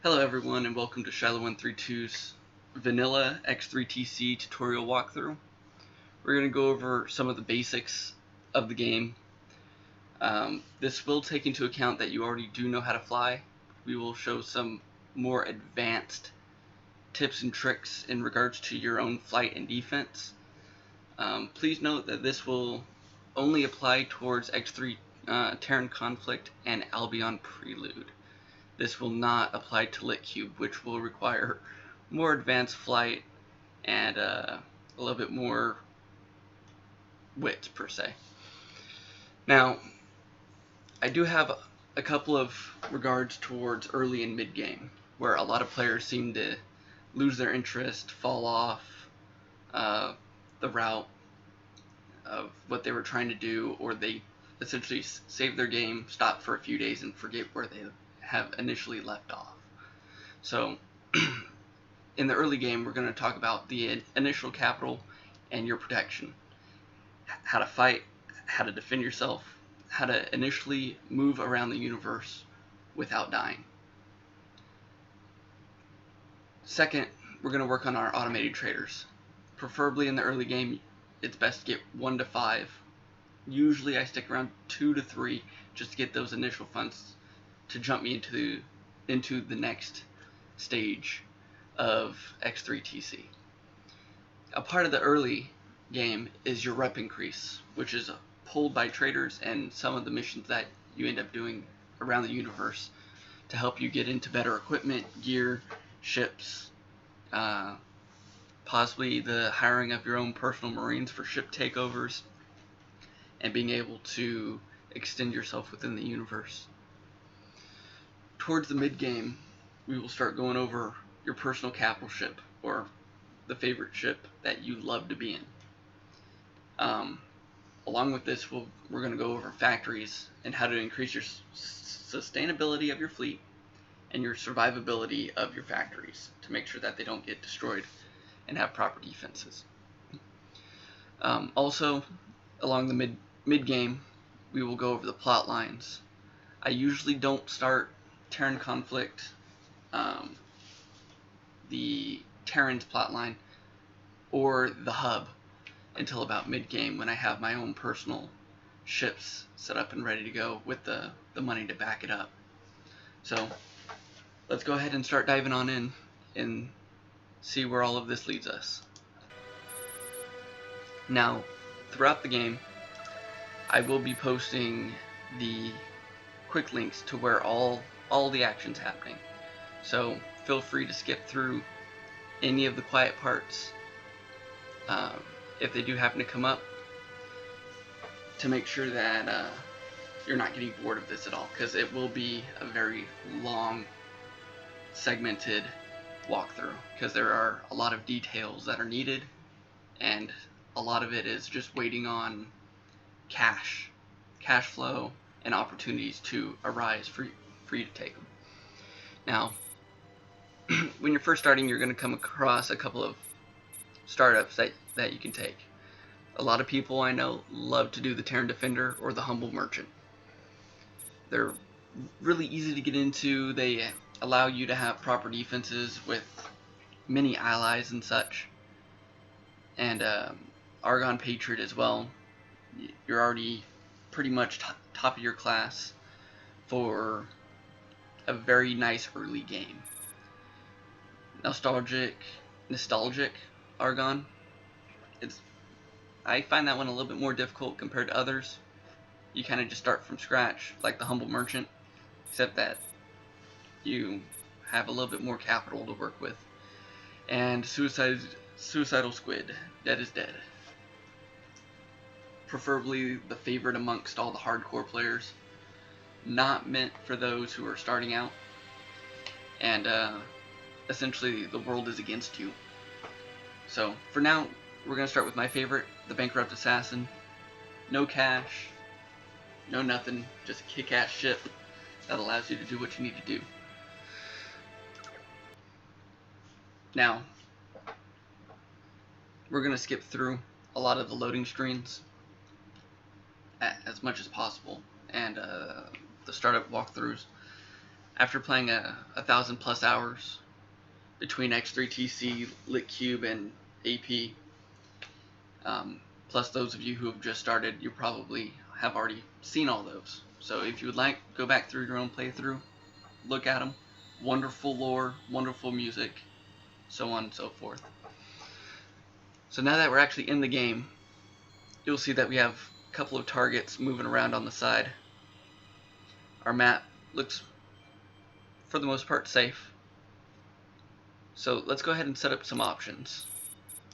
Hello everyone and welcome to Shiloh132's vanilla X3TC tutorial walkthrough. We're going to go over some of the basics of the game. This will take into account that you already do know how to fly. We will show some more advanced tips and tricks in regards to your own flight and defense. Please note that this will only apply towards X3 Terran Conflict and Albion Prelude. This will not apply to LitCube, which will require more advanced flight and a little bit more wit, per se. Now, I do have a couple of regards towards early and mid-game, where a lot of players seem to lose their interest, fall off the route of what they were trying to do, or they essentially save their game, stop for a few days, and forget where they have initially left off. So in the early game, we're going to talk about the initial capital and your protection, how to fight, how to defend yourself, how to initially move around the universe without dying. Second, we're going to work on our automated traders. Preferably in the early game, it's best to get 1 to 5. Usually I stick around 2 to 3 just to get those initial funds to jump me into the next stage of X3TC. A part of the early game is your rep increase, which is pulled by traders and some of the missions that you end up doing around the universe to help you get into better equipment, gear, ships, possibly the hiring of your own personal marines for ship takeovers, and being able to extend yourself within the universe. Towards the mid-game, we will start going over your personal capital ship, or the favorite ship that you love to be in. Along with this, we're going to go over factories and how to increase your sustainability of your fleet and your survivability of your factories to make sure that they don't get destroyed and have proper defenses. Also, along the mid-game, we will go over the plot lines. I usually don't start Terran Conflict, the Terran's plotline, or the hub until about mid-game when I have my own personal ships set up and ready to go with the money to back it up. So let's go ahead and start diving on in and see where all of this leads us. Now, throughout the game, I will be posting the quick links to where all the action's happening. So feel free to skip through any of the quiet parts if they do happen to come up, to make sure that you're not getting bored of this at all, because it will be a very long segmented walkthrough, because there are a lot of details that are needed, and a lot of it is just waiting on cash flow and opportunities to arise for you to take them. Now, when you're first starting, you're going to come across a couple of startups that you can take. A lot of people I know love to do the Terran Defender or the Humble Merchant. They're really easy to get into. They allow you to have proper defenses with many allies and such. And Argon Patriot as well. You're already pretty much top of your class for a very nice early game. Nostalgic Argon. I find that one a little bit more difficult compared to others. You kind of just start from scratch, like the Humble Merchant, except that you have a little bit more capital to work with. And Suicidal Squid, Dead is Dead. Preferably the favorite amongst all the hardcore players. Not meant for those who are starting out, and essentially the world is against you. So for now, we're going to start with my favorite, the Bankrupt Assassin. No cash, no nothing, just a kick-ass ship that allows you to do what you need to do. Now, we're going to skip through a lot of the loading screens as much as possible, and the startup walkthroughs. After playing 1,000+ hours between X3TC, LitCube, and AP, plus those of you who have just started, you probably have already seen all those. So if you would like, go back through your own playthrough, look at them. Wonderful lore, wonderful music, so on and so forth. So now that we're actually in the game, you'll see that we have a couple of targets moving around on the side. Our map looks, for the most part, safe. So let's go ahead and set up some options.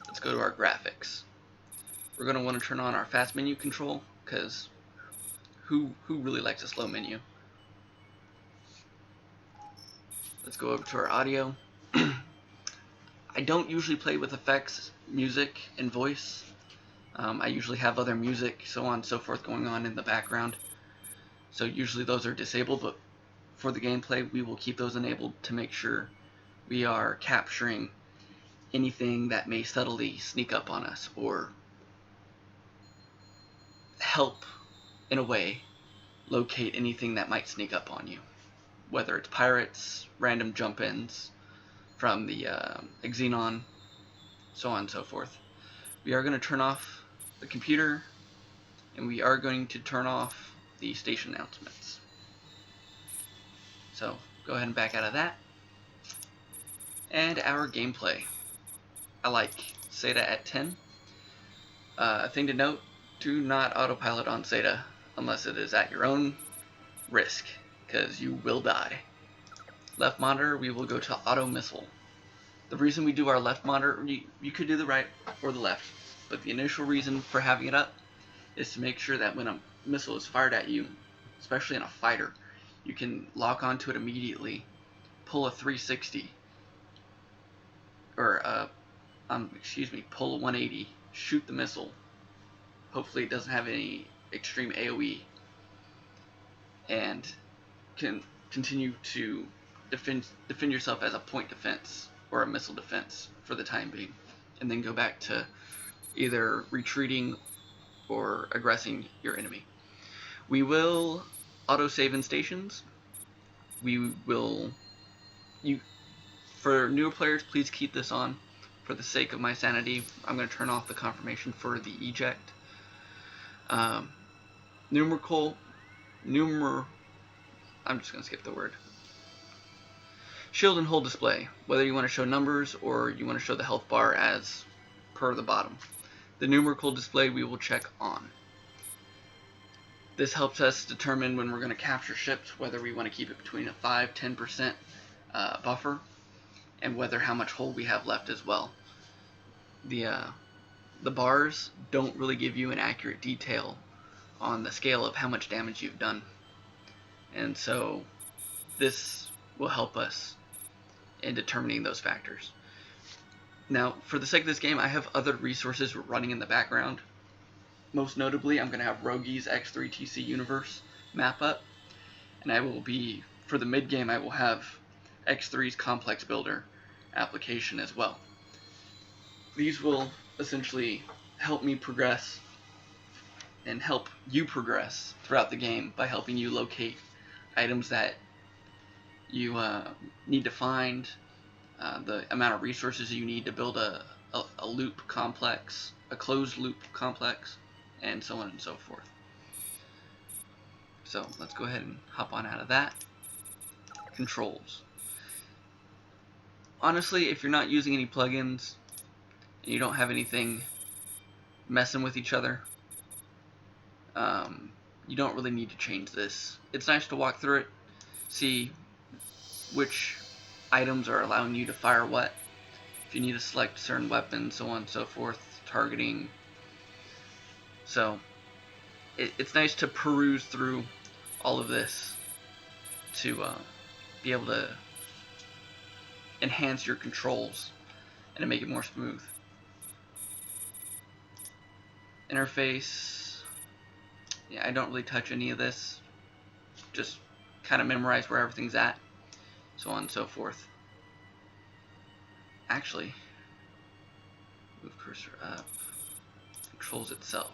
Let's go to our graphics. We're going to want to turn on our fast menu control, because who really likes a slow menu? Let's go over to our audio. I don't usually play with effects, music, and voice. I usually have other music, so on and so forth, going on in the background. So usually those are disabled, but for the gameplay, we will keep those enabled to make sure we are capturing anything that may subtly sneak up on us, or help, in a way, locate anything that might sneak up on you. Whether it's pirates, random jump-ins from the Xenon, so on and so forth. We are going to turn off the computer, and we are going to turn off the station announcements. So go ahead and back out of that. And our gameplay. I like Seta at 10. A thing to note, do not autopilot on Seta unless it is at your own risk, because you will die. Left monitor, we will go to auto missile. The reason we do our left monitor, you could do the right or the left, but the initial reason for having it up is to make sure that when a missile is fired at you, especially in a fighter, you can lock onto it immediately, pull a 360, or pull a 180, shoot the missile. Hopefully it doesn't have any extreme AoE, and can continue to defend yourself as a point defense or a missile defense for the time being, and then go back to either retreating or aggressing your enemy. We will auto-save in stations. We will, for newer players, please keep this on. For the sake of my sanity, I'm going to turn off the confirmation for the eject. I'm just going to skip the word. Shield and hold display, whether you want to show numbers or you want to show the health bar as per the bottom. The numerical display we will check on. This helps us determine when we're going to capture ships, whether we want to keep it between a 5-10% buffer, and whether how much hold we have left as well. The bars don't really give you an accurate detail on the scale of how much damage you've done, and so this will help us in determining those factors. Now, for the sake of this game, I have other resources running in the background. Most notably, I'm going to have Rogi's X3TC universe map up, and I will be, for the mid game, I will have X3's complex builder application as well. These will essentially help me progress and help you progress throughout the game by helping you locate items that you need to find, the amount of resources you need to build a loop complex, a closed loop complex, and so on and so forth. So let's go ahead and hop on out of that. Controls. Honestly, if you're not using any plugins and you don't have anything messing with each other, you don't really need to change this. It's nice to walk through it, see which items are allowing you to fire what, if you need to select certain weapons, so on and so forth, targeting. So it's nice to peruse through all of this to be able to enhance your controls and to make it more smooth. Interface, yeah, I don't really touch any of this, just kind of memorize where everything's at, so on and so forth. Actually, move cursor up, controls itself.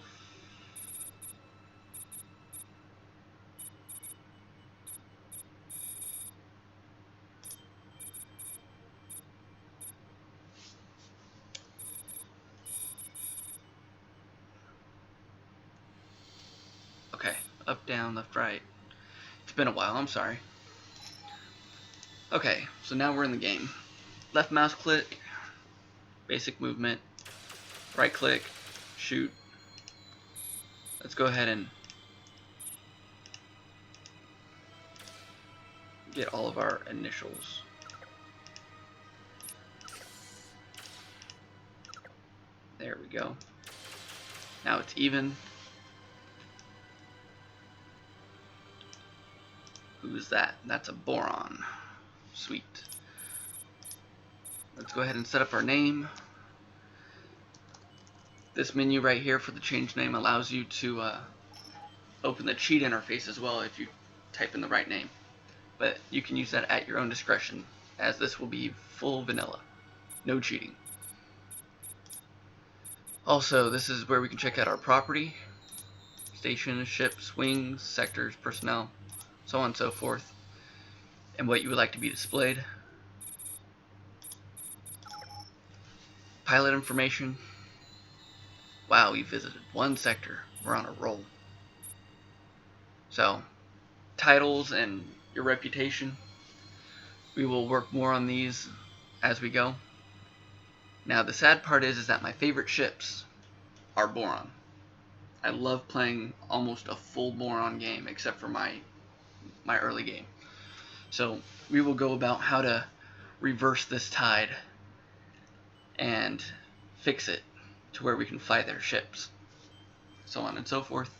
up, down, left, right. It's been a while, I'm sorry. Okay, so now we're in the game. Left mouse click, basic movement, right click, shoot. Let's go ahead and get all of our initials. There we go. Now it's even. Who's that? That's a boron. Sweet. Let's go ahead and set up our name. This menu right here for the change name allows you to open the cheat interface as well if you type in the right name. But you can use that at your own discretion, as this will be full vanilla. No cheating. Also, this is where we can check out our property, stations, ships, wings, sectors, personnel, so on and so forth, and what you would like to be displayed. Pilot information. Wow, we visited one sector. We're on a roll. So, titles and your reputation. We will work more on these as we go. Now, the sad part is that my favorite ships are boron. I love playing almost a full boron game, except for my early game. So we will go about how to reverse this tide and fix it to where we can fly their ships, so on and so forth.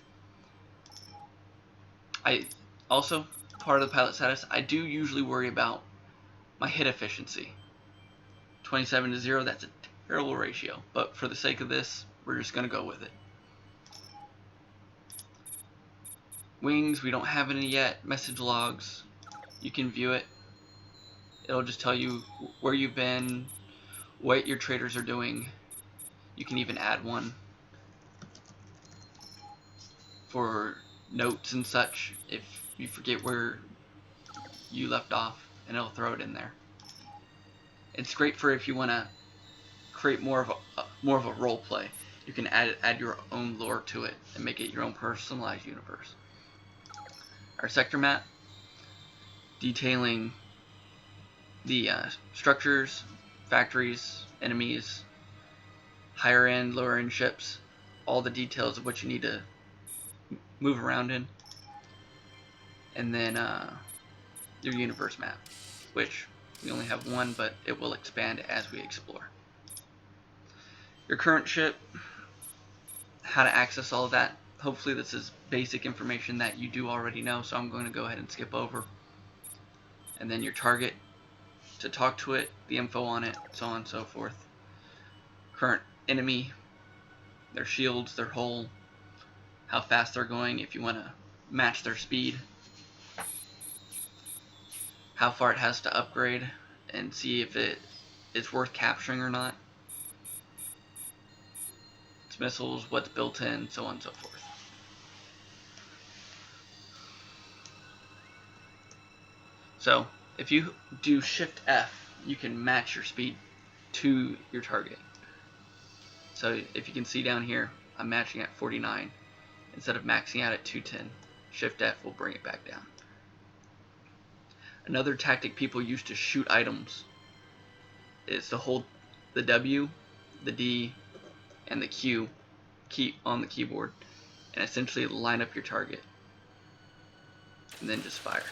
I also, part of the pilot status, I do usually worry about my hit efficiency. 27 to 0, that's a terrible ratio, but for the sake of this, we're just going to go with it. Wings, we don't have any yet. Message logs, you can view it. It'll just tell you where you've been, what your traders are doing. You can even add one for notes and such if you forget where you left off, and it'll throw it in there. It's great for if you want to create more of a role play. You can add your own lore to it and make it your own personalized universe. Our sector map, detailing the structures, factories, enemies, higher end, lower end ships, all the details of what you need to move around in, and then your universe map, which we only have one, but it will expand as we explore. Your current ship, how to access all of that. Hopefully this is basic information that you do already know, so I'm going to go ahead and skip over. And then your target, to talk to it, the info on it, so on and so forth. Current enemy, their shields, their hull, how fast they're going if you want to match their speed, how far it has to upgrade and see if it is worth capturing or not, its missiles, what's built in, so on and so forth. So if you do Shift F, you can match your speed to your target. So if you can see down here, I'm matching at 49 instead of maxing out at 210. Shift F will bring it back down. Another tactic people use to shoot items is to hold the W, the D, and the Q key on the keyboard and essentially line up your target and then just fire.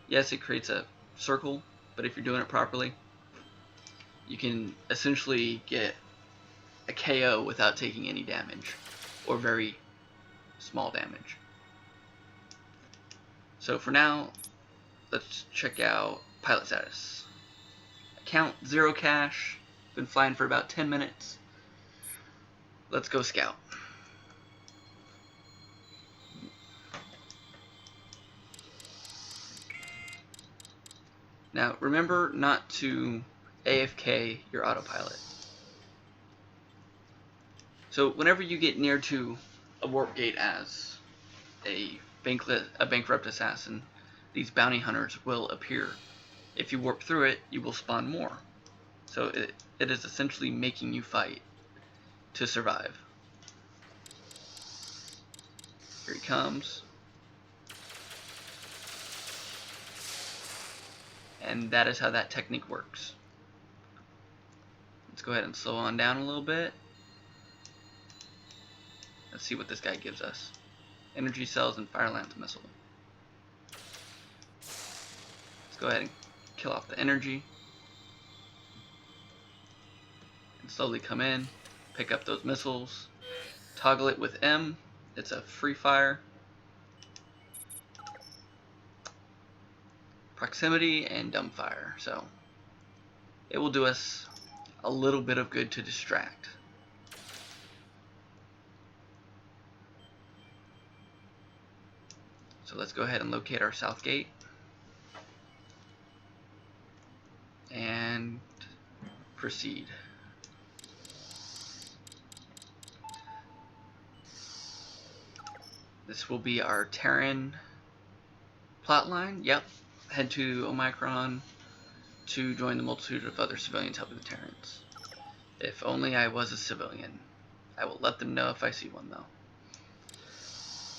Yes, it creates a circle, but if you're doing it properly, you can essentially get a KO without taking any damage, or very small damage. So for now, let's check out pilot status. Account 0 cash, been flying for about 10 minutes. Let's go scout. Now remember not to AFK your autopilot. So whenever you get near to a warp gate as a bankrupt assassin, these bounty hunters will appear. If you warp through it, you will spawn more. So it is essentially making you fight to survive. Here he comes. And that is how that technique works. Let's go ahead and slow on down a little bit. Let's see what this guy gives us. Energy cells and fire lance missile. Let's go ahead and kill off the energy. And slowly come in, pick up those missiles, toggle it with M. It's a free fire. Proximity and dumbfire. So it will do us a little bit of good to distract. So let's go ahead and locate our south gate and proceed. This will be our Terran plotline. Yep. Head to Mk1 to join the multitude of other civilians helping the Terrans. If only I was a civilian. I will let them know if I see one, though.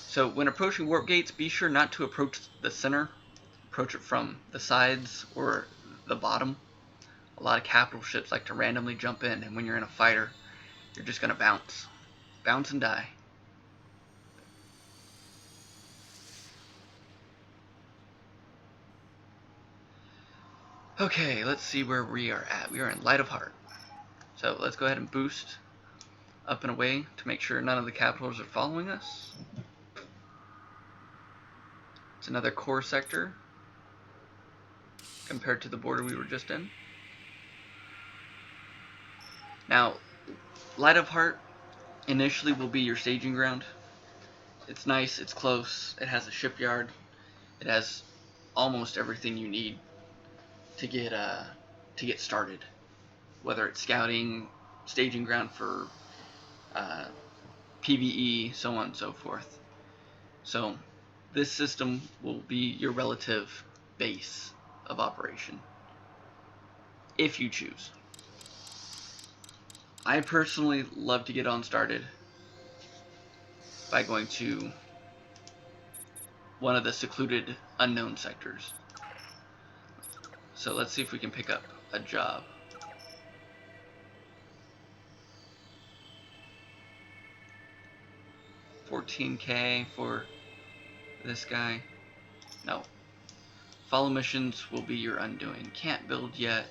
So when approaching warp gates, be sure not to approach the center. Approach it from the sides or the bottom. A lot of capital ships like to randomly jump in, and when you're in a fighter, you're just going to bounce. Bounce and die. Okay, let's see where we are at. We are in Light of Heart. So let's go ahead and boost up and away to make sure none of the capitals are following us. It's another core sector compared to the border we were just in. Now, Light of Heart initially will be your staging ground. It's nice, it's close, it has a shipyard, it has almost everything you need to get started, whether it's scouting, staging ground for PvE, so on and so forth. So this system will be your relative base of operation, if you choose. I personally love to get on started by going to one of the secluded unknown sectors. So let's see if we can pick up a job. $14K for this guy. No. Follow missions will be your undoing. Can't build yet.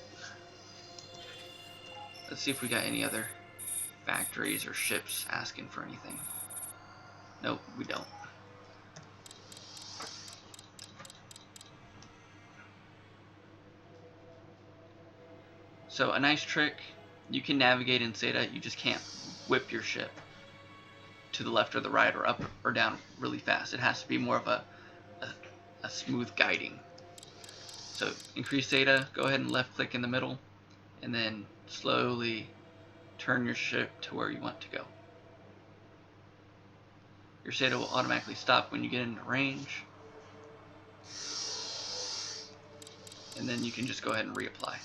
Let's see if we got any other factories or ships asking for anything. Nope, we don't. So a nice trick, you can navigate in Seta, you just can't whip your ship to the left or the right or up or down really fast. It has to be more of a smooth guiding. So increase Seta, go ahead and left click in the middle, and then slowly turn your ship to where you want to go. Your Seta will automatically stop when you get into range, and then you can just go ahead and reapply.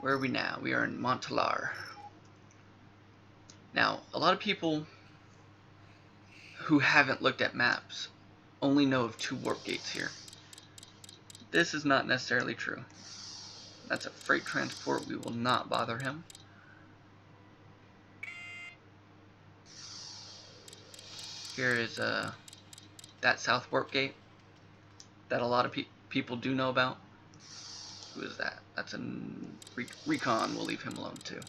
Where are we now? We are in Montalar. Now, a lot of people who haven't looked at maps only know of 2 warp gates here. This is not necessarily true. That's a freight transport. We will not bother him. Here is that south warp gate that a lot of people do know about. Who is that? That's a recon. We'll leave him alone too,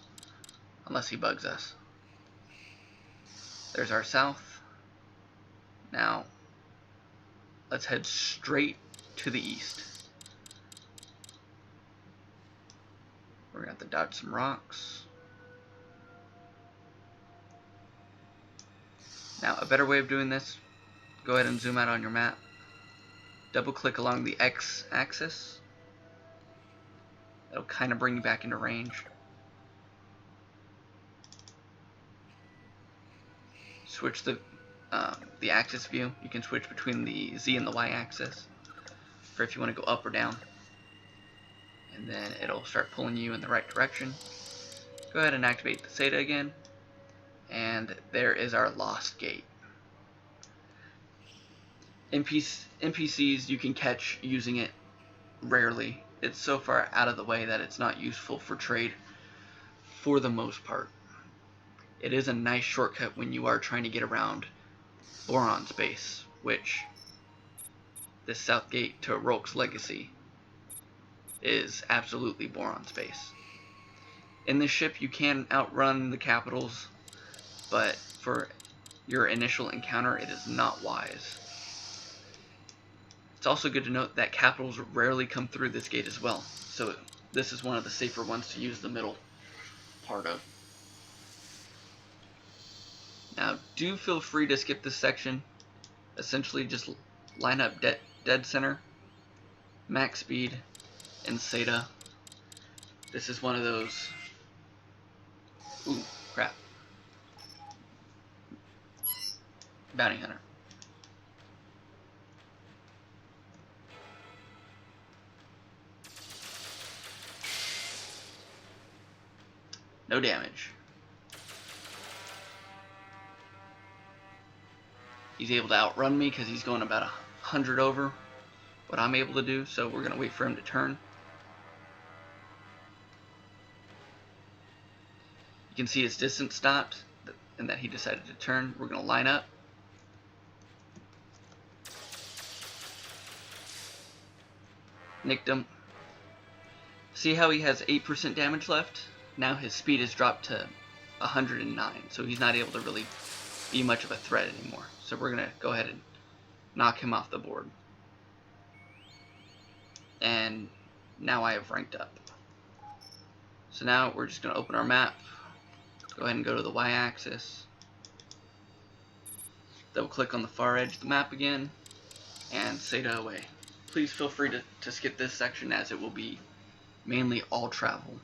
unless he bugs us. There's our south. Now, let's head straight to the east. We're going to have to dodge some rocks. Now, a better way of doing this, go ahead and zoom out on your map. Double click along the X axis. It'll kind of bring you back into range. Switch the axis view. You can switch between the Z and the Y axis for if you want to go up or down. and then it'll start pulling you in the right direction. Go ahead and activate the Seta again, and there is our lost gate. NPCs you can catch using it rarely. It's so far out of the way that it's not useful for trade for the most part. It is a nice shortcut when you are trying to get around Boron's base, which this south gate to Rolk's Legacy is absolutely Boron's base. In this ship you can outrun the capitals, but for your initial encounter it is not wise. It's also good to note that capitals rarely come through this gate as well, so this is one of the safer ones to use the middle part of. Now do feel free to skip this section. Essentially just line up dead center, max speed, and Seta. This is one of those... Ooh, crap. Bounty Hunter. No damage. He's able to outrun me because he's going about 100 over what I'm able to do, so we're going to wait for him to turn. You can see his distance stopped and that he decided to turn. We're going to line up. Nicked him. See how he has 8% damage left? Now his speed has dropped to 109, so he's not able to really be much of a threat anymore. So we're going to go ahead and knock him off the board. And now I have ranked up. So now we're just going to open our map. Go ahead and go to the y-axis. Double click on the far edge of the map again, and Seta away. Please feel free to skip this section as it will be mainly all travel.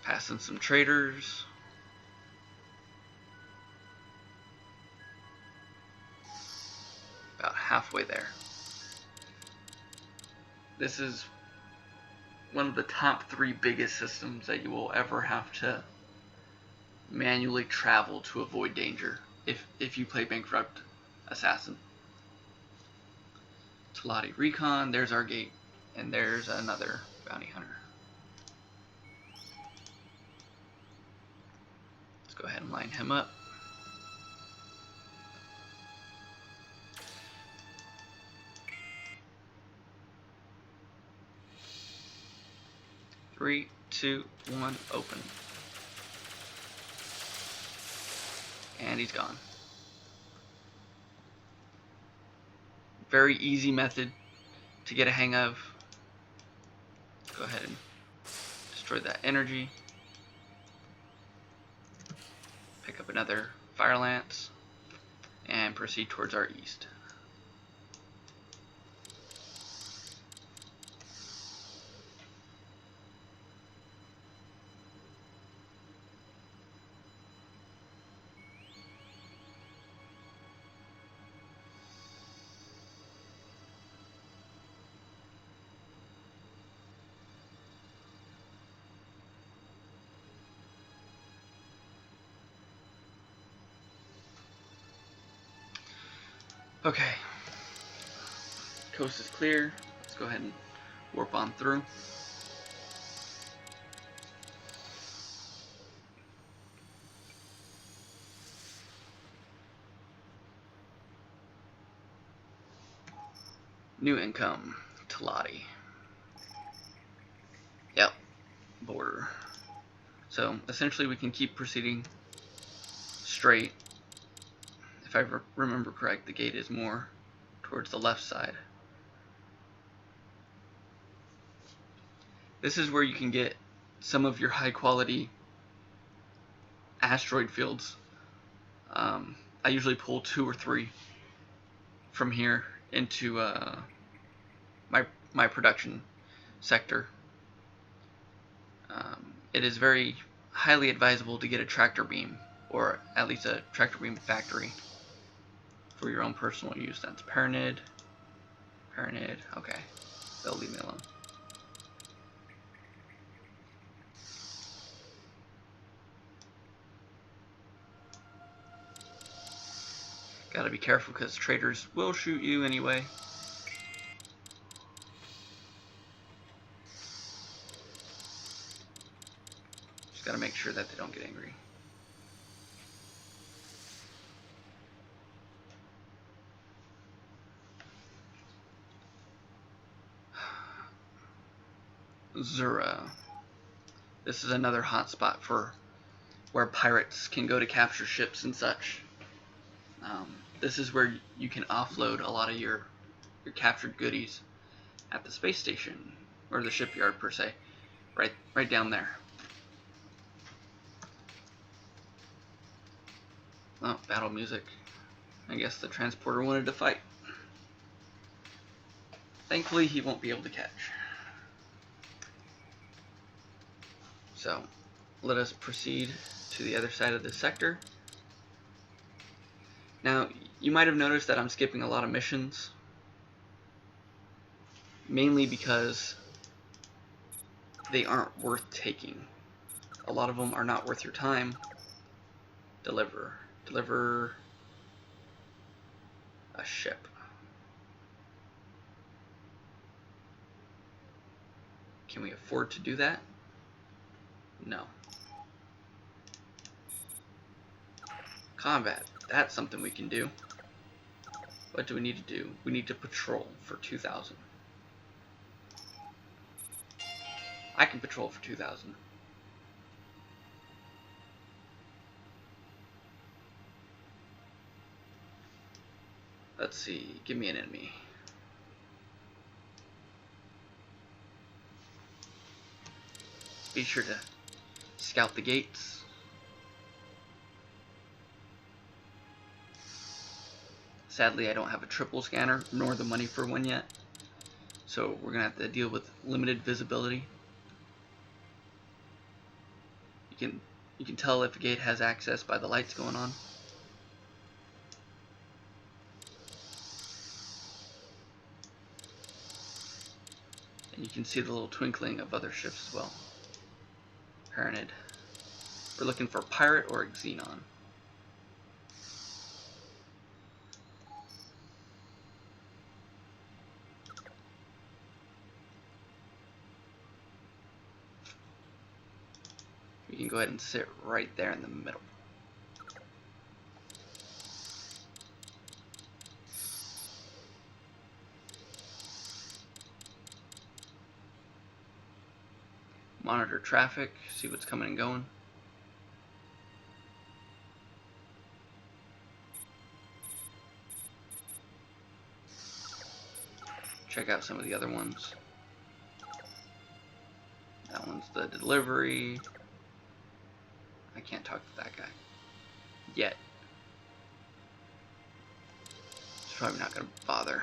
Passing some traders. About halfway there. This is one of the top 3 biggest systems that you will ever have to manually travel to avoid danger if you play Bankrupt Assassin. Talati Recon, there's our gate, and there's another bounty hunter. Let's go ahead and line him up. Three, two, one, open. And he's gone. Very easy method to get a hang of. Let's go ahead and destroy that energy. Pick up another fire lance and proceed towards our east. Okay, coast is clear. Let's go ahead and warp on through. New income, Talati. Yep, border. So essentially we can keep proceeding straight. If I remember correct, the gate is more towards the left side. This is where you can get some of your high quality asteroid fields. I usually pull 2 or 3 from here into my production sector. It is very highly advisable to get a tractor beam, or at least a tractor beam factory, for your own personal use. That's Paranid. Okay, they'll leave me alone. Gotta be careful because traders will shoot you anyway. Just gotta make sure that they don't get angry. Zura. This is another hotspot for where pirates can go to capture ships and such. This is where you can offload a lot of your captured goodies at the space station, or the shipyard per se, right down there. Oh, battle music. I guess the transporter wanted to fight. Thankfully, he won't be able to catch. So, let us proceed to the other side of the sector. Now, you might have noticed that I'm skipping a lot of missions, mainly because they aren't worth taking. A lot of them are not worth your time. Deliver a ship. Can we afford to do that? No. Combat. That's something we can do. What do we need to do? We need to patrol for 2,000. I can patrol for 2,000. Let's see. Give me an enemy. Be sure to scout the gates. Sadly, I don't have a triple scanner, nor the money for one yet. So we're gonna have to deal with limited visibility. You can tell if a gate has access by the lights going on. And you can see the little twinkling of other ships as well. Paranid. We're looking for pirate or xenon. We can go ahead and sit right there in the middle. Monitor traffic, see what's coming and going. Check out some of the other ones. That one's the delivery. I can't talk to that guy yet. It's probably not going to bother.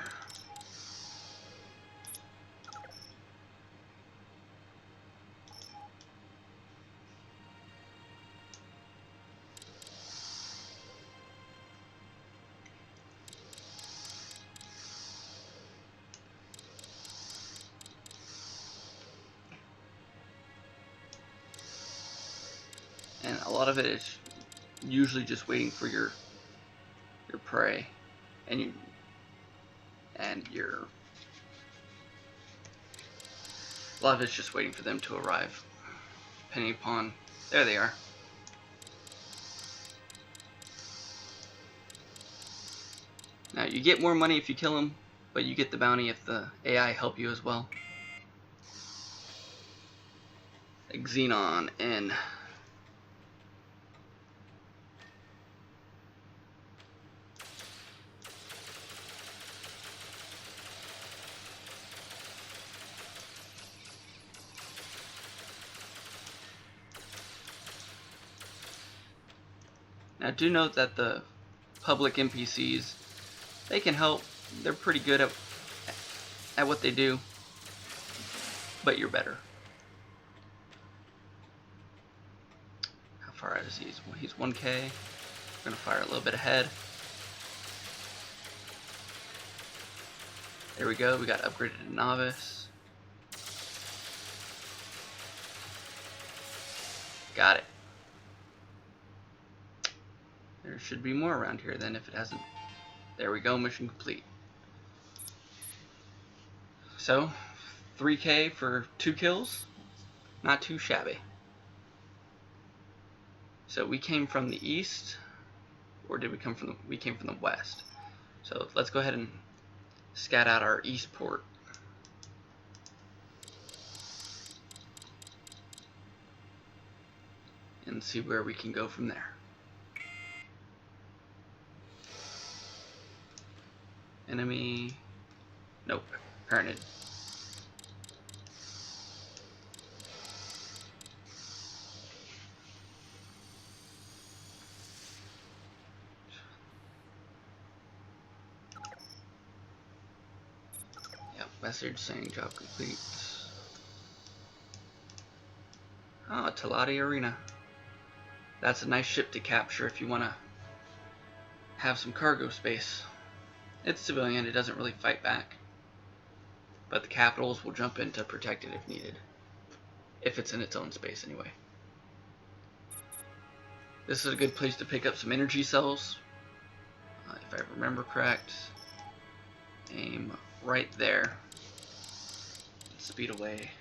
And a lot of it is usually just waiting for your prey and your a lot of it's just waiting for them to arrive, depending upon. There they are. Now you get more money if you kill them, but you get the bounty if the AI help you as well. Like Xenon and Now do note that the public NPCs, they can help. They're pretty good at what they do, but you're better. How far out is he? He's 1K. We're gonna fire a little bit ahead. There we go. We got upgraded to novice. Got it. There should be more around here then if it hasn't. There we go, mission complete. So, 3K for 2 kills, not too shabby. So we came from the east, or did we come from we came from the west. So let's go ahead and scout out our east port. And see where we can go from there. Enemy, nope, parented. Yep, message saying job complete. Oh, Talati Arena. That's a nice ship to capture if you want to have some cargo space. It's civilian, it doesn't really fight back. But the capitals will jump in to protect it if needed. If it's in its own space anyway. This is a good place to pick up some energy cells. If I remember correct. Aim right there. Speed away.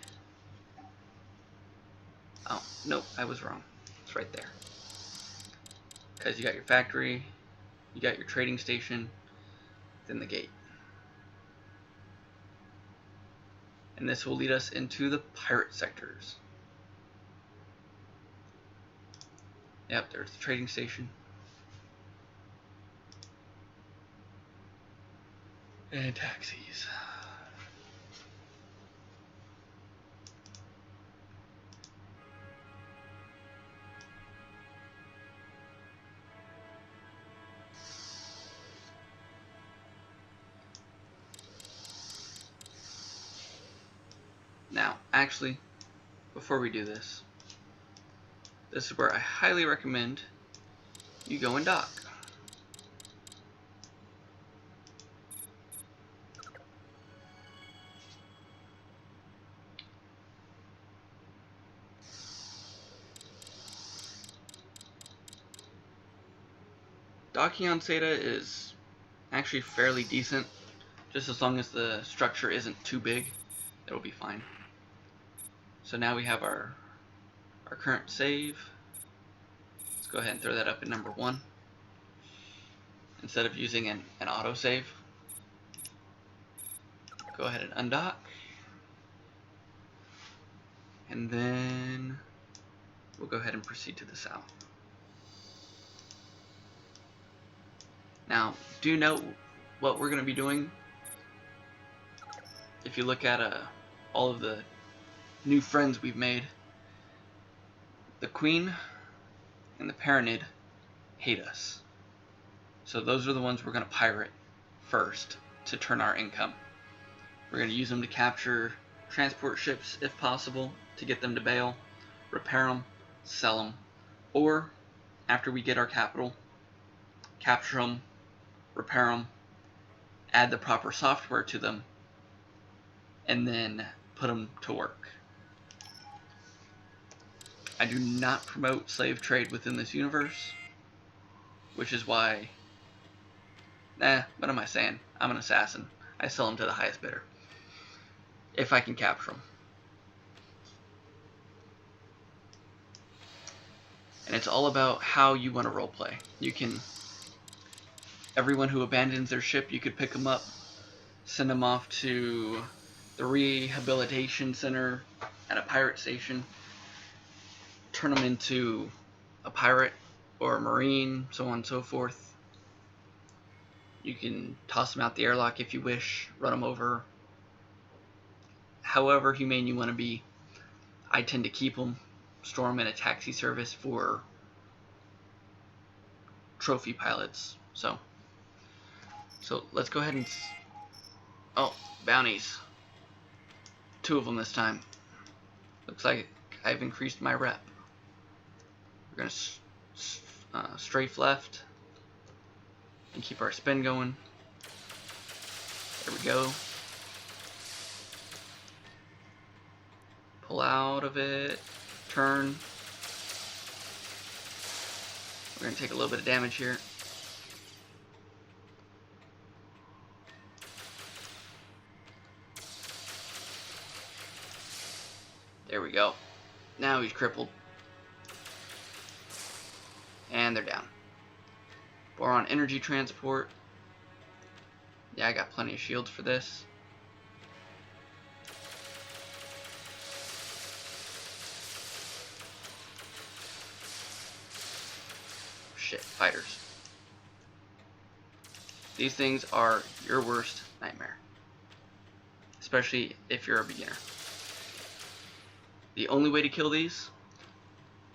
Oh, nope, I was wrong. It's right there. Because you got your factory, you got your trading station, then the gate. And this will lead us into the pirate sectors. Yep, there's the trading station. And taxis. Now, actually, before we do this, this is where I highly recommend you go and dock. Docking on Seta is actually fairly decent, just as long as the structure isn't too big, it'll be fine. So now we have our current save. Let's go ahead and throw that up in number 1 instead of using an autosave. Go ahead and undock, and then we'll go ahead and proceed to the south. Now, do note what we're going to be doing. If you look at all of the new friends we've made, the Queen and the Paranid hate us. So those are the ones we're going to pirate first to turn our income. We're going to use them to capture transport ships if possible to get them to bail, repair them, sell them, or after we get our capital, capture them, repair them, add the proper software to them, and then put them to work. I do not promote slave trade within this universe, which is why, what am I saying? I'm an assassin. I sell them to the highest bidder, if I can capture them. And it's all about how you want to roleplay. You can, everyone who abandons their ship, you could pick them up, send them off to the rehabilitation center at a pirate station, turn them into a pirate or a marine, so on and so forth. You can toss them out the airlock if you wish, run them over. However humane you want to be. I tend to keep them, store them in a taxi service for trophy pilots. So let's go ahead and... Oh, bounties. 2 of them this time. Looks like I've increased my rep. We're going to strafe left and keep our spin going. There we go. Pull out of it. Turn. We're going to take a little bit of damage here. There we go. Now he's crippled. And they're down. Boron energy transport. Yeah, I got plenty of shields for this. Shit, fighters. These things are your worst nightmare. Especially if you're a beginner. The only way to kill these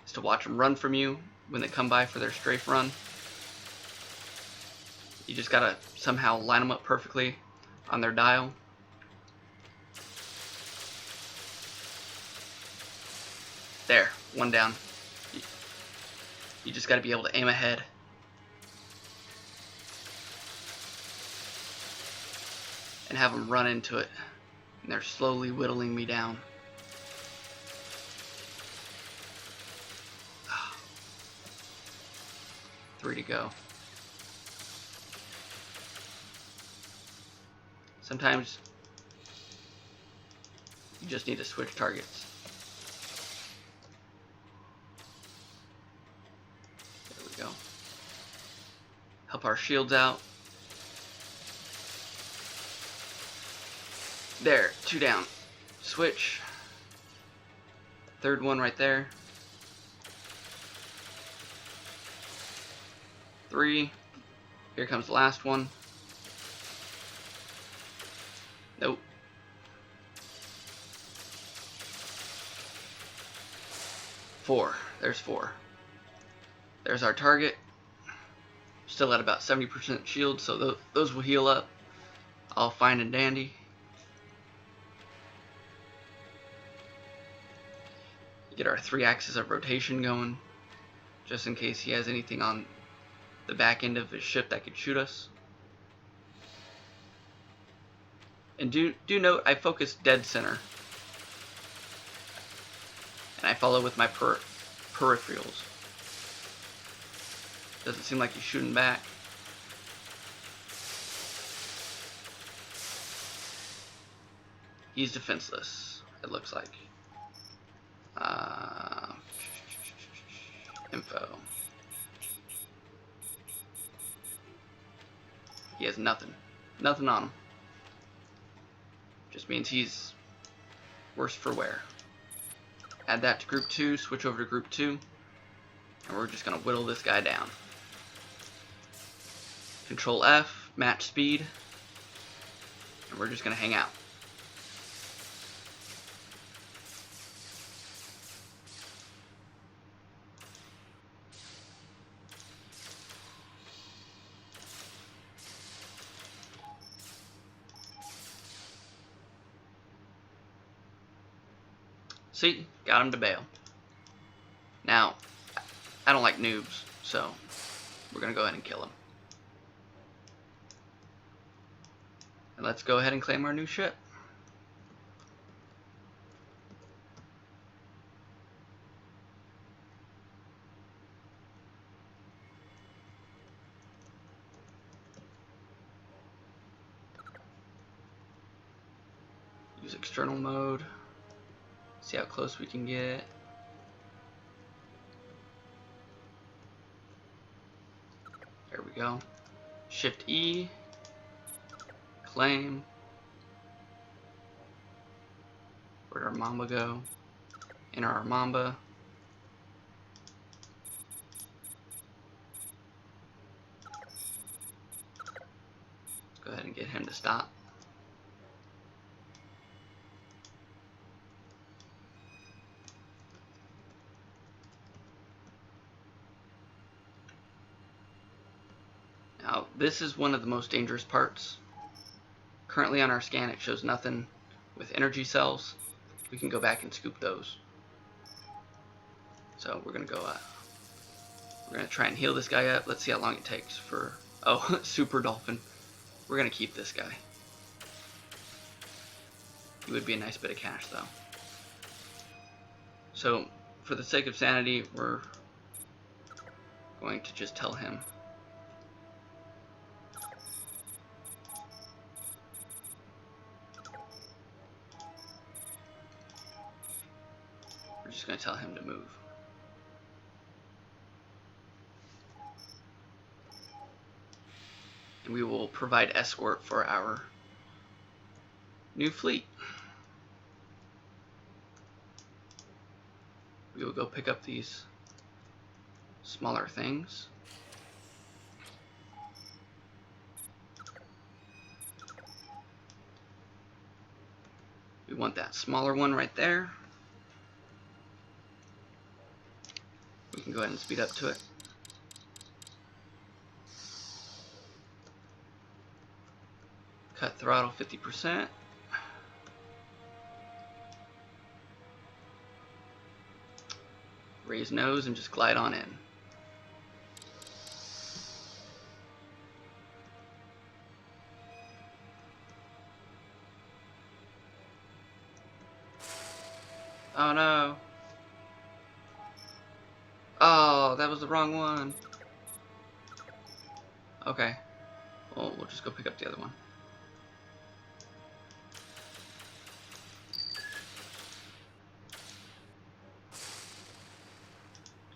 is to watch them run from you when they come by for their strafe run. You just gotta somehow line them up perfectly on their dial. There, one down. You just gotta be able to aim ahead. And have them run into it. And they're slowly whittling me down. 3 to go. Sometimes you just need to switch targets. There we go. Help our shields out. There, 2 down. Switch. 3rd one right there. 3. Here comes the last one. Nope. 4. There's 4. There's our target. Still at about 70% shield, so those will heal up. All fine and dandy. Get our 3 axes of rotation going, just in case he has anything on the back end of his ship that could shoot us. And do note, I focus dead center. And I follow with my peripherals. Doesn't seem like he's shooting back. He's defenseless, it looks like. Info. He has nothing. Nothing on him. Just means he's worse for wear. Add that to group 2, switch over to group 2, and we're just going to whittle this guy down. Control F, match speed, and we're just going to hang out. See? Got him to bail. Now, I don't like noobs, so we're going to go ahead and kill him. And let's go ahead and claim our new ship. Use external mode. See how close we can get. There we go. Shift E. Claim. Where'd our Mamba go? Enter our Mamba. Let's go ahead and get him to stop. this is one of the most dangerous parts. Currently on our scan it shows nothing with energy cells. We can go back and scoop those. So we're gonna go we're gonna try and heal this guy up. Let's see how long it takes for super dolphin. We're gonna keep this guy. He would be a nice bit of cash though. So for the sake of sanity, we're going to just tell him going to tell him to move. And we will provide escort for our new fleet. We will go pick up these smaller things. We want that smaller one right there. We can go ahead and speed up to it. Cut throttle 50%. Raise nose and just glide on in. Oh no. Oh, that was the wrong one. Okay. Well, we'll just go pick up the other one.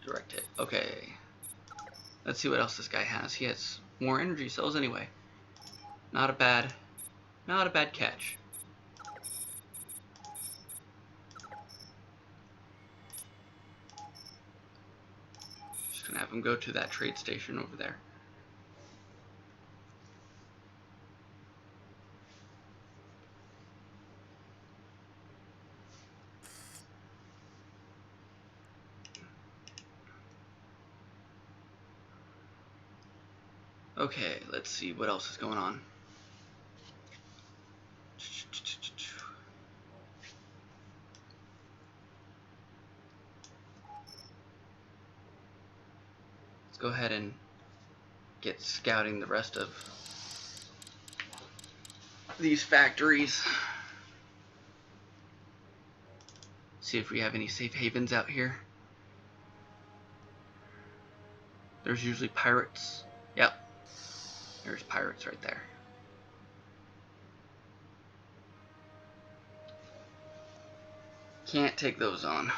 Direct hit. Okay. Let's see what else this guy has. He has more energy cells anyway. Not a bad catch. Just gonna have him go to that trade station over there. Okay, let's see what else is going on. Let's go ahead and get scouting the rest of these factories. See if we have any safe havens out here. There's usually pirates. Yep. There's pirates right there. Can't take those on.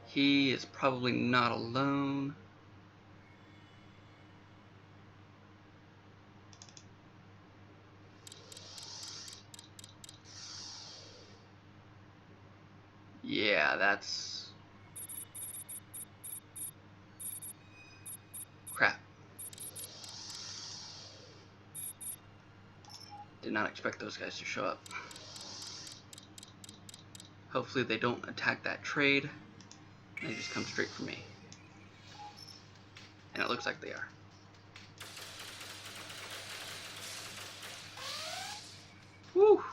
He is probably not alone. Yeah, that's crap. Did not expect those guys to show up. Hopefully they don't attack that trade. They just come straight for me. And it looks like they are. Woo!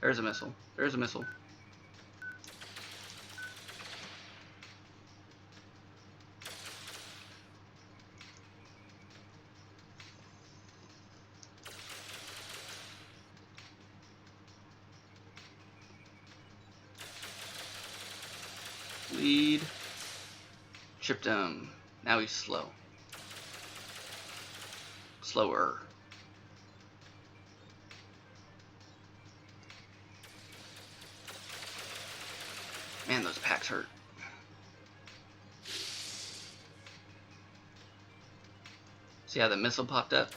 There's a missile. There's a missile. Lead. Chipped him. Now he's slow. Slower. Man, those packs hurt. See how the missile popped up?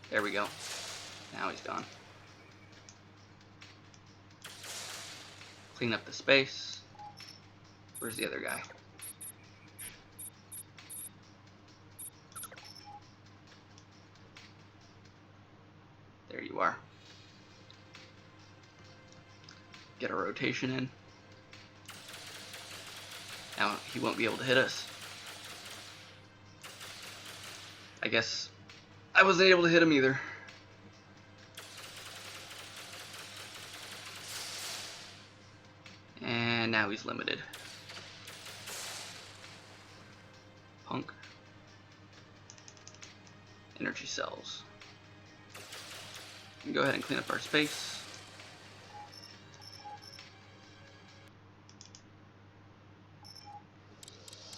There we go. Now he's gone. Clean up the space. Where's the other guy? There you are. Get a rotation in. Now he won't be able to hit us. I guess I wasn't able to hit him either. And now he's limited. Punk. Energy cells. We can go ahead and clean up our space.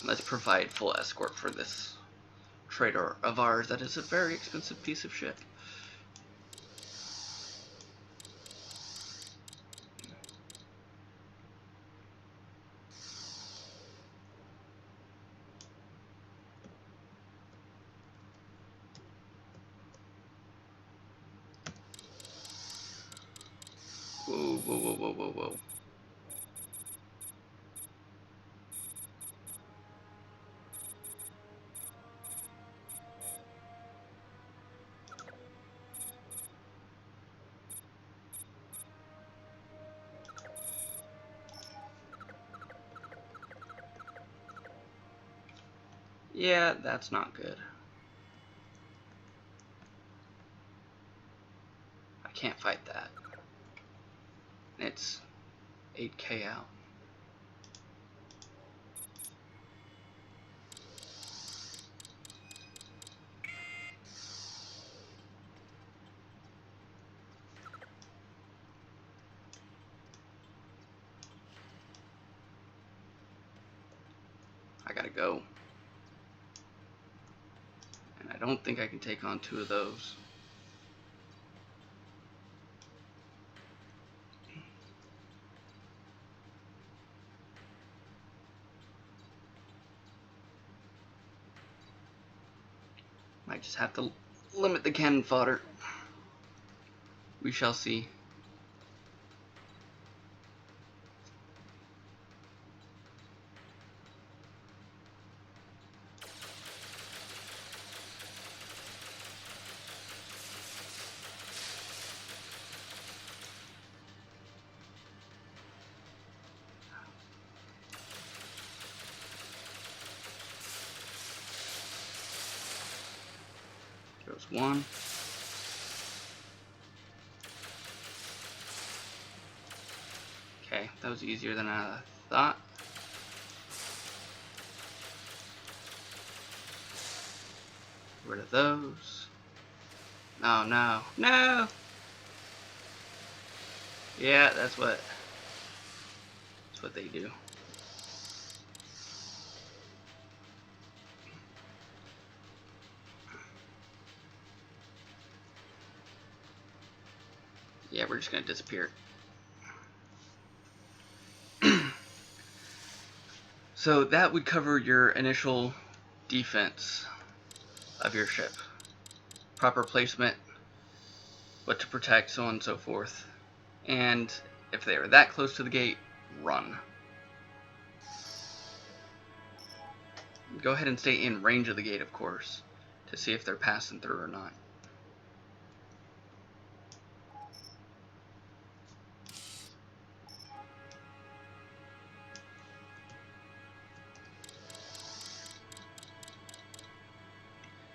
Let's provide full escort for this trader of ours that is a very expensive piece of shit. Whoa, whoa, whoa, whoa, whoa, whoa. Yeah, that's not good. I can't fight that. It's 8K out. I gotta go. And I don't think I can take on 2 of those. Might just have to limit the cannon fodder. We shall see. There's 1. Okay, that was easier than I thought. Get rid of those. No, no, no! Yeah, that's what they do. Yeah, we're just gonna disappear. So that would cover your initial defense of your ship. Proper placement, what to protect, so on and so forth. And if they are that close to the gate, run. Go ahead and stay in range of the gate, of course, to see if they're passing through or not.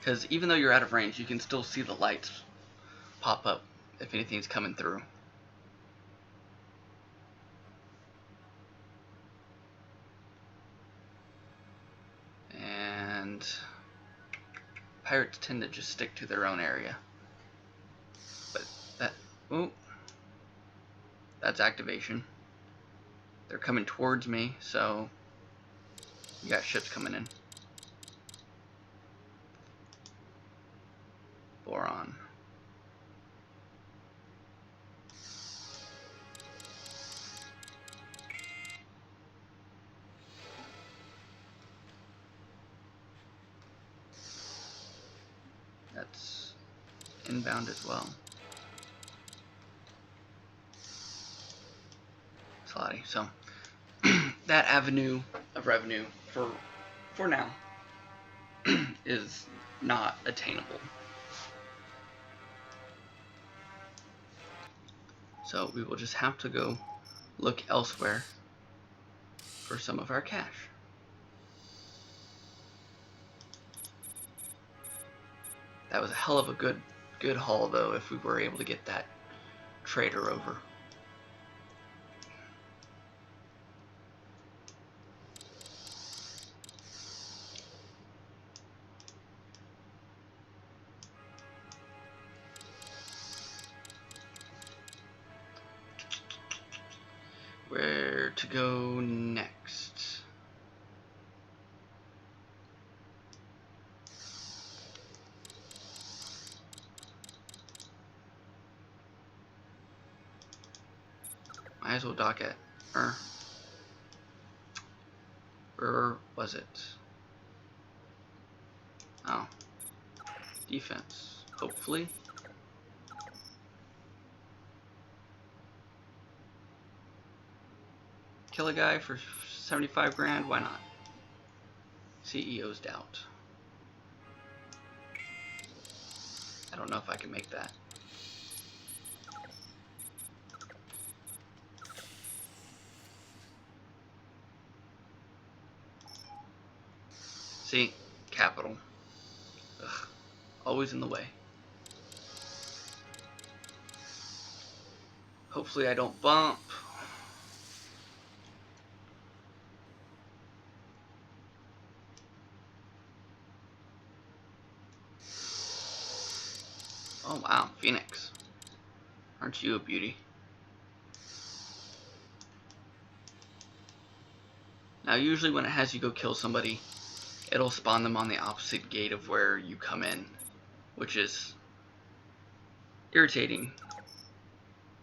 Because even though you're out of range, you can still see the lights pop up if anything's coming through. And pirates tend to just stick to their own area. But that, oh, that's activation. They're coming towards me, so you got ships coming in. Boron. That's inbound as well. Slotty. So that avenue of revenue for now is not attainable. So we will just have to go look elsewhere for some of our cash. That was a hell of a good haul, though, if we were able to get that trader over. Where to go next? Might as well dock at, where was it? Oh, defense, hopefully. Kill a guy for 75 grand, why not? CEO's doubt. I don't know if I can make that. See, capital. Ugh, always in the way. Hopefully I don't bump. Oh wow, Phoenix. Aren't you a beauty? Now usually when it has you go kill somebody, it'll spawn them on the opposite gate of where you come in, which is irritating,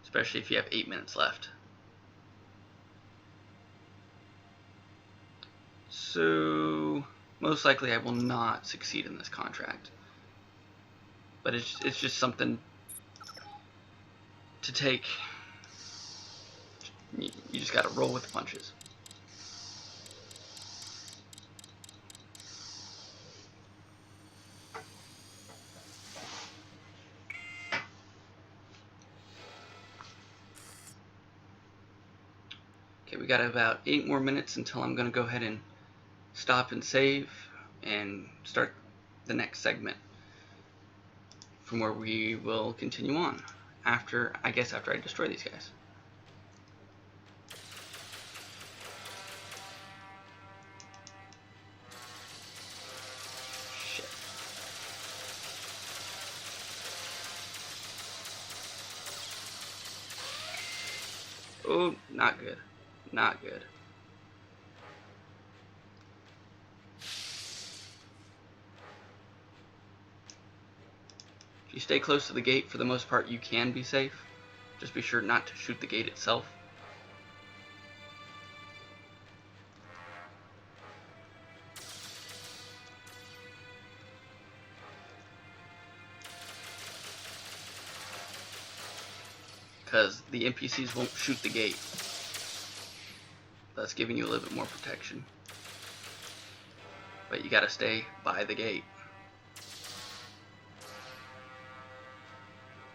especially if you have 8 minutes left. So most likely I will not succeed in this contract, but it's just something to take. You just gotta roll with the punches. Okay, we got about 8 more minutes until I'm gonna go ahead and stop and save and start the next segment, from where we will continue on after I destroy these guys. Shit. Oh, not good. Not good. If you stay close to the gate, for the most part, you can be safe. Just be sure not to shoot the gate itself. Because the NPCs won't shoot the gate, thus giving you a little bit more protection. But you gotta stay by the gate.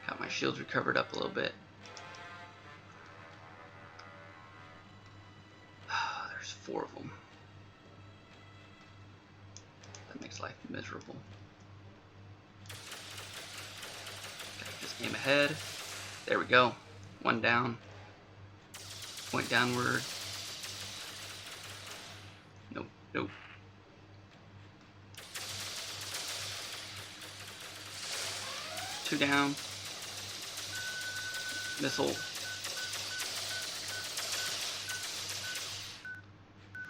Got my shields recovered up a little bit. There's 4 of them. That makes life miserable. Gotta just aim ahead. There we go. 1 down. Point downward. Nope, nope. Two down. Missile.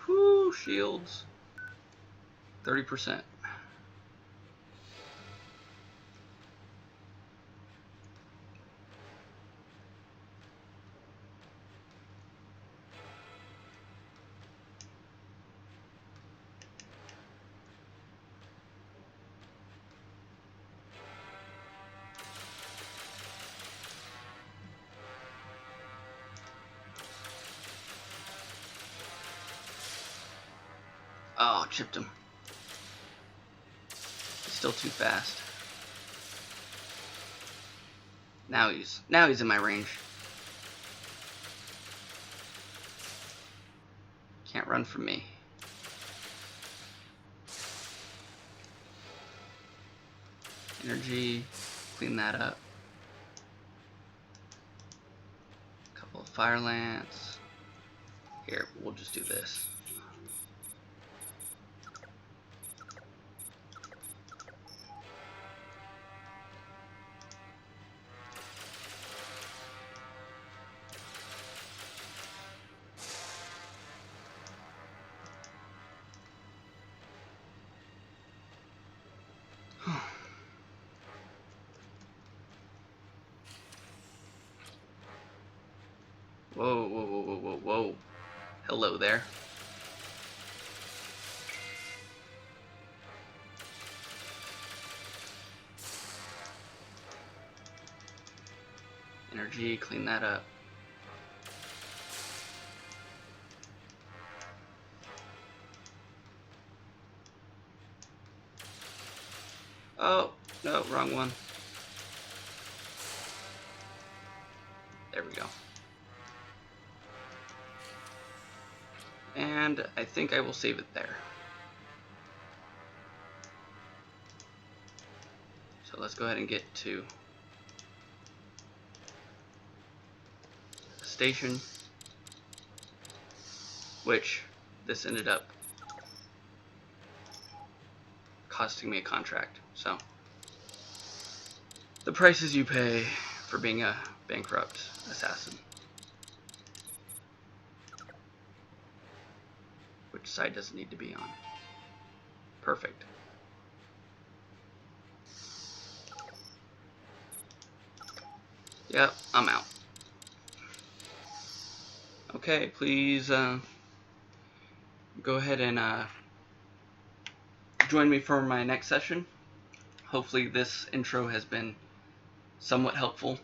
Whoo, shields. 30%. Oh, chipped him. He's still too fast. Now he's in my range. Can't run from me. Energy, clean that up. A couple of fire lance. Here, we'll just do this. Whoa, whoa, whoa, whoa, whoa, whoa. Hello there. Energy, clean that up. Oh, no, wrong one. There we go. And I think I will save it there. So let's go ahead and get to the station, which this ended up costing me a contract. So the prices you pay for being a bankrupt assassin. Which side does it need to be on? Perfect. Yep, I'm out. Okay, please go ahead and join me for my next session. Hopefully this intro has been somewhat helpful.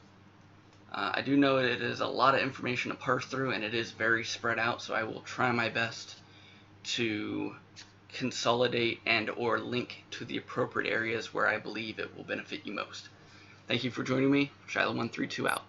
I do know it is a lot of information to parse through, and it is very spread out, so I will try my best to consolidate and or link to the appropriate areas where I believe it will benefit you most. Thank you for joining me. Shiloh132 out.